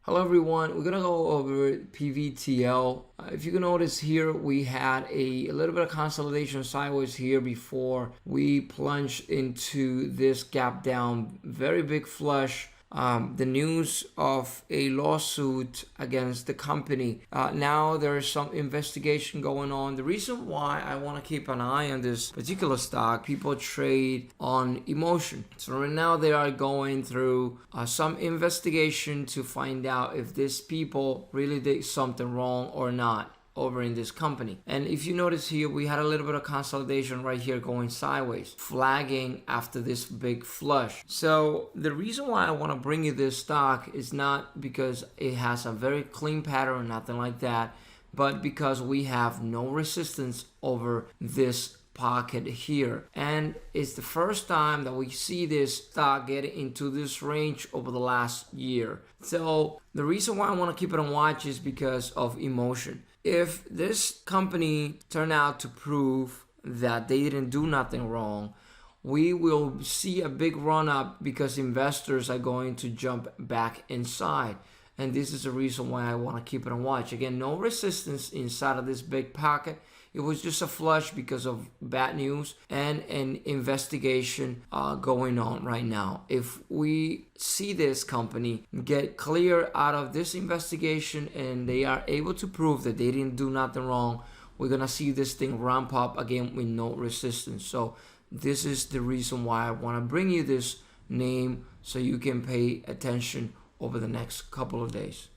Hello everyone, we're gonna go over PVTL. If you can notice here, we had a little bit of consolidation sideways here before we plunged into this gap down, very big flush. The news of a lawsuit against the company. Now there's some investigation going on. The reason why I want to keep an eye on this particular stock, people trade on emotion. So right now they are going through some investigation to find out if these people really did something wrong or not over in this company. And if you notice here, we had a little bit of consolidation right here going sideways, flagging after this big flush. So the reason why I want to bring you this stock is not because it has a very clean pattern or nothing like that, but because we have no resistance over this pocket here, and it's the first time that we see this stock get into this range over the last year. So the reason why I want to keep it on watch is because of emotion. If this company turn out to prove that they didn't do nothing wrong, we will see a big run up because investors are going to jump back inside. And this is the reason why I want to keep it on watch. Again, no resistance inside of this big pocket. It was just a flush because of bad news and an investigation going on right now. If we see this company get clear out of this investigation and they are able to prove that they didn't do nothing wrong, we're going to see this thing ramp up again with no resistance. So this is the reason why I want to bring you this name so you can pay attention over the next couple of days.